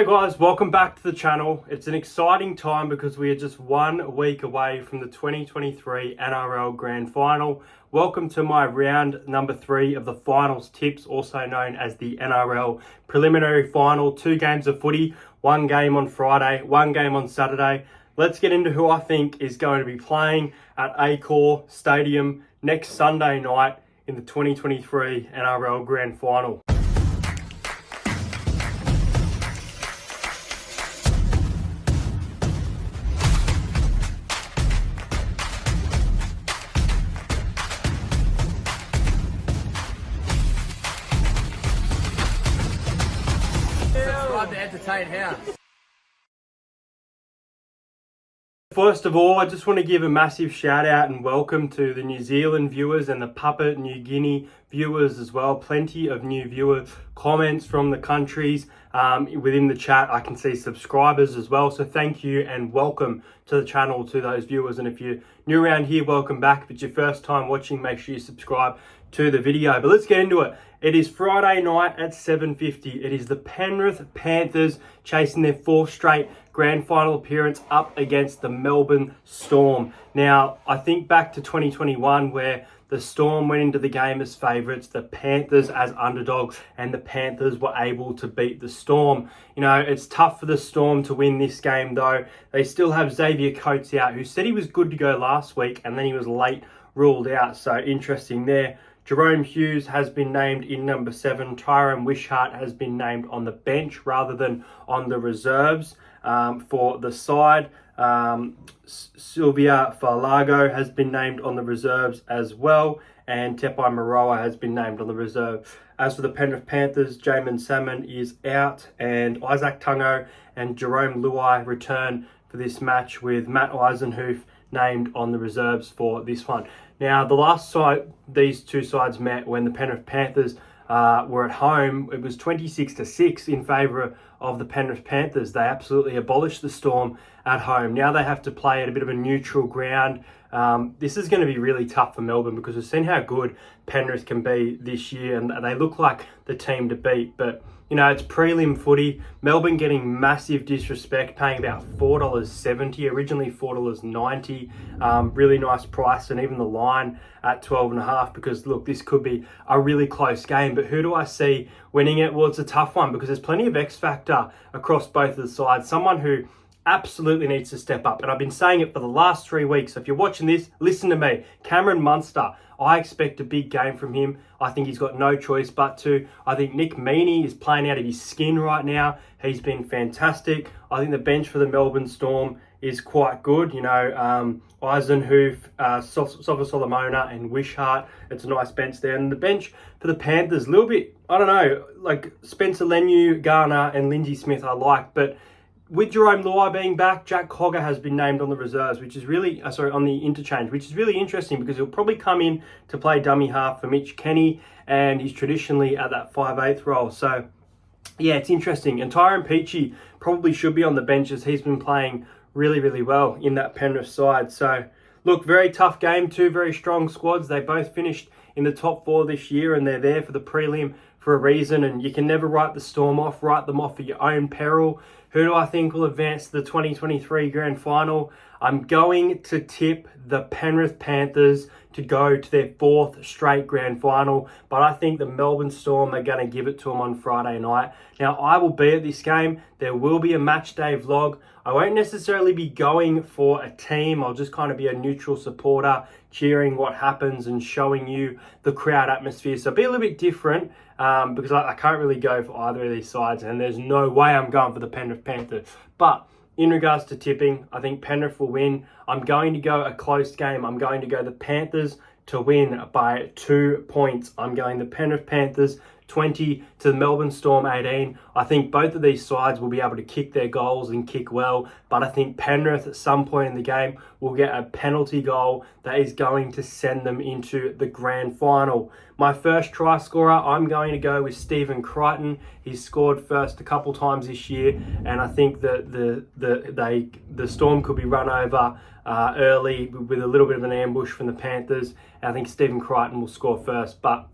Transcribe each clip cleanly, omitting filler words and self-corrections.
Hey guys, welcome back to the channel. It's an exciting time because we are just 1 week away from the 2023 NRL Grand Final. Welcome to my round number 3 of the finals tips, also known as the NRL Preliminary Final. 2 games of footy, 1 game on Friday, 1 game on Saturday. Let's get into who I think is going to be playing at Accor Stadium next Sunday night in the 2023 NRL Grand Final. Subscribe to Entertain House. First of all, I just want to give a massive shout out and welcome to the New Zealand viewers and the Papua New Guinea viewers as well. Plenty of new viewer comments from the countries within the chat. I can see subscribers as well. So thank you and welcome to the channel to those viewers. And if you're new around here, welcome back. If it's your first time watching, make sure you subscribe to the video. But let's get into it. It is Friday night at 7:50. It is the Penrith Panthers chasing their 4th straight grand final appearance up against the Melbourne Storm. Now, I think back to 2021 where the Storm went into the game as favourites, the Panthers as underdogs, and the Panthers were able to beat the Storm. You know, it's tough for the Storm to win this game though. They still have Xavier Coates out, who said he was good to go last week and then he was late ruled out. So interesting there. Jerome Hughes has been named in number 7. Tyrone Wishart has been named on the bench rather than on the reserves for the side. Sylvia Farlago has been named on the reserves as well. And Tepai Maroa has been named on the reserve. As for the Penrith Panthers, Jamin Salmon is out. And Isaac Tungo and Jerome Luai return for this match, with Matt Eisenhuth named on the reserves for this one. Now, the last side these two sides met, when the Penrith Panthers were at home, it was 26-6 in favour of the Penrith Panthers. They absolutely abolished the Storm at home. Now they have to play at a bit of a neutral ground. This is going to be really tough for Melbourne because we've seen how good Penrith can be this year and they look like the team to beat. But, you know, it's prelim footy. Melbourne getting massive disrespect, paying about $4.70, originally $4.90. Really nice price, and even the line at 12.5, because look, this could be a really close game. But who do I see winning it? Well, it's a tough one because there's plenty of X factor across both of the sides. Someone who absolutely needs to step up, and I've been saying it for the last 3 weeks. So if you're watching this, listen to me. Cameron Munster, I expect a big game from him. I think he's got no choice but to. I think Nick Meaney is playing out of his skin right now. He's been fantastic. I think the bench for the Melbourne Storm is quite good. You know, Eisenhuth, Sofa Solomona and Wishart. It's a nice bench there. And the bench for the Panthers, a little bit, I don't know, like Spencer Leniu, Garner and Lindsay Smith I like, but with Jerome Luai being back, Jack Cogger has been named on the reserves, which is really, on the interchange, which is really interesting because he'll probably come in to play dummy half for Mitch Kenny, and he's traditionally at that 5/8 role. So, yeah, it's interesting. And Tyrone Peachey probably should be on the bench as he's been playing really, really well in that Penrith side. So, look, very tough game, 2 very strong squads. They both finished in the top 4 this year, and they're there for the prelim for a reason, and you can never write the Storm off. Write them off at your own peril. Who do I think will advance to the 2023 Grand Final? I'm going to tip the Penrith Panthers to go to their 4th straight Grand Final, but I think the Melbourne Storm are going to give it to them on Friday night. Now, I will be at this game. There will be a match day vlog. I won't necessarily be going for a team. I'll just kind of be a neutral supporter, cheering what happens and showing you the crowd atmosphere. So be a little bit different because I can't really go for either of these sides, and there's no way I'm going for the Penrith Panthers. But in regards to tipping, I think Penrith will win. I'm going to go a close game. I'm going to go the Panthers to win by 2 points. I'm going the Penrith Panthers 20 to the Melbourne Storm 18. I think both of these sides will be able to kick their goals and kick well, but I think Penrith at some point in the game will get a penalty goal that is going to send them into the grand final. My first try scorer, I'm going to go with Stephen Crichton. He's scored first a couple times this year, and I think that the Storm could be run over early with a little bit of an ambush from the Panthers. I think Stephen Crichton will score first, but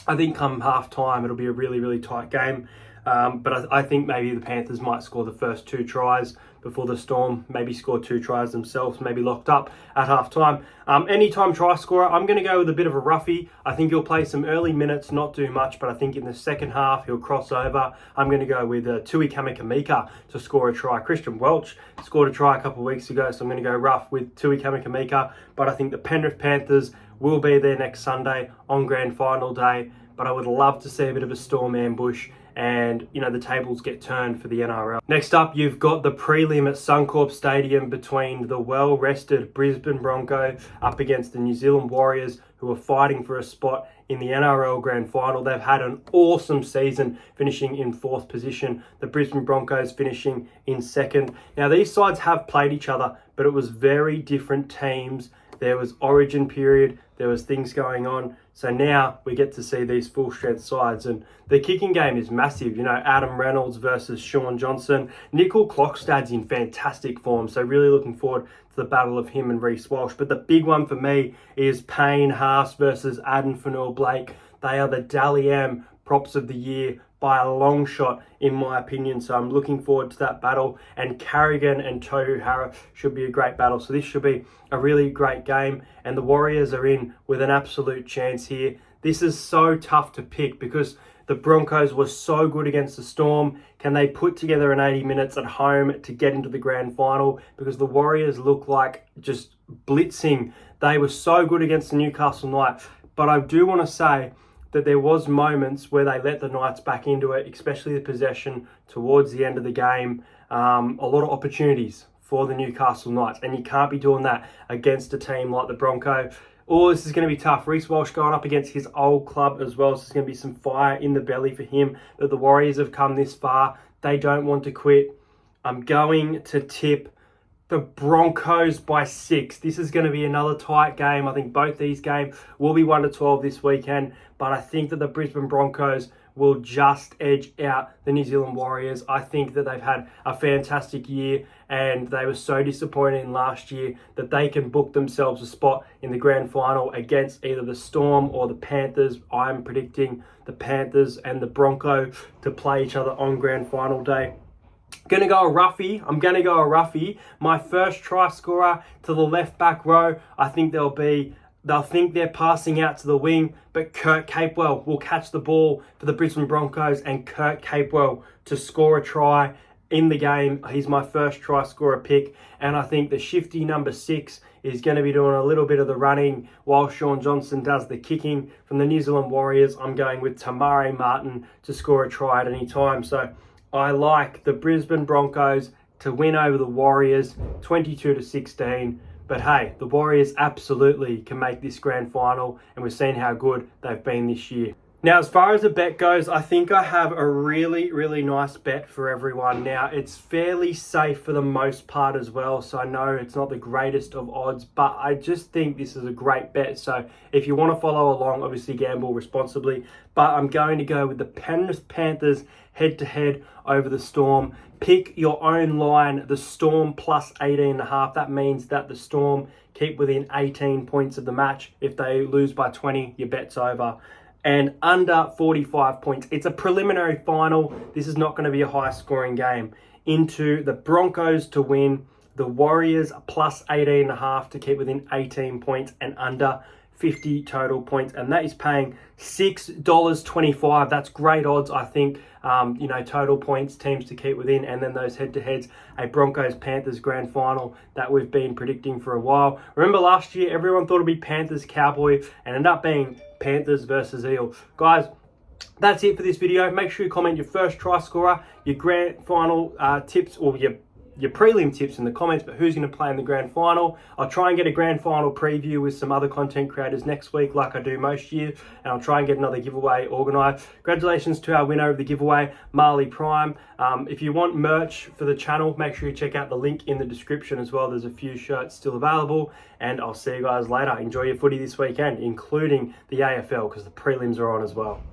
I think come half time, it'll be a really, really tight game. But I think maybe the Panthers might score the first 2 tries before the Storm maybe score 2 tries themselves, maybe locked up at halftime. Anytime try scorer, I'm going to go with a bit of a roughie. I think he'll play some early minutes, not do much, but I think in the second half he'll cross over. I'm going to go with Tui Kamikamica to score a try. Christian Welch scored a try a couple of weeks ago, so I'm going to go rough with Tui Kamikamica. But I think the Penrith Panthers will be there next Sunday on grand final day. But I would love to see a bit of a Storm ambush and, the tables get turned for the NRL. Next up, you've got the prelim at Suncorp Stadium between the well-rested Brisbane Broncos up against the New Zealand Warriors, who are fighting for a spot in the NRL Grand Final. They've had an awesome season, finishing in 4th position. The Brisbane Broncos finishing in 2nd. Now, these sides have played each other, but it was very different teams. There was origin period, there was things going on. So now we get to see these full strength sides, and the kicking game is massive. Adam Reynolds versus Sean Johnson. Nickel Clockstad's in fantastic form, so really looking forward to the battle of him and Reece Walsh. But the big one for me is Payne Haas versus Aden Fanua-Blake. They are the Dally M props of the year by a long shot, in my opinion. So I'm looking forward to that battle. And Carrigan and Tohu Hara should be a great battle. So this should be a really great game. And the Warriors are in with an absolute chance here. This is so tough to pick because the Broncos were so good against the Storm. Can they put together an 80 minutes at home to get into the grand final? Because the Warriors look like just blitzing. They were so good against the Newcastle Knights. But I do want to say that there was moments where they let the Knights back into it, especially the possession towards the end of the game. A lot of opportunities for the Newcastle Knights, and you can't be doing that against a team like the Broncos. This is going to be tough. Reece Walsh going up against his old club as well, so there's going to be some fire in the belly for him. But the Warriors have come this far. They don't want to quit. I'm going to tip the Broncos by 6. This is going to be another tight game. I think both these games will be 1-12 this weekend, but I think that the Brisbane Broncos will just edge out the New Zealand Warriors. I think that they've had a fantastic year and they were so disappointed in last year that they can book themselves a spot in the grand final against either the Storm or the Panthers. I'm predicting the Panthers and the Broncos to play each other on grand final day. I'm going to go a roughie. My first try scorer to the left back row. I think they'll think they're passing out to the wing, but Kurt Capewell will catch the ball for the Brisbane Broncos, and Kurt Capewell to score a try in the game. He's my first try scorer pick, and I think the shifty number 6 is going to be doing a little bit of the running while Sean Johnson does the kicking. From the New Zealand Warriors, I'm going with Tamari Martin to score a try at any time. So I like the Brisbane Broncos to win over the Warriors 22-16. But hey, the Warriors absolutely can make this grand final, and we've seen how good they've been this year. Now, as far as the bet goes, I think I have a really, really nice bet for everyone. Now, it's fairly safe for the most part as well, so I know it's not the greatest of odds, but I just think this is a great bet. So if you want to follow along, obviously gamble responsibly, but I'm going to go with the Penrith Panthers head-to-head over the Storm. Pick your own line, the Storm plus 18.5. That means that the Storm keep within 18 points of the match. If they lose by 20, your bet's over. And under 45 points. It's a preliminary final. This is not going to be a high-scoring game. Into the Broncos to win, the Warriors plus 18.5 to keep within 18 points, and under 50 total points, and that is paying $6.25. That's great odds, I think. Total points, teams to keep within, and then those head-to-heads, a Broncos-Panthers grand final that we've been predicting for a while. Remember last year, everyone thought it'd be Panthers-Cowboys, and ended up being Panthers versus Eel. Guys, that's it for this video. Make sure you comment your first try scorer, your grand final tips, or your prelim tips in the comments, but who's going to play in the grand final. I'll try and get a grand final preview with some other content creators next week like I do most years, and I'll try and get another giveaway organised. Congratulations to our winner of the giveaway, Marley Prime. If you want merch for the channel, make sure you check out the link in the description as well. There's a few shirts still available, and I'll see you guys later. Enjoy your footy this weekend, including the AFL, because the prelims are on as well.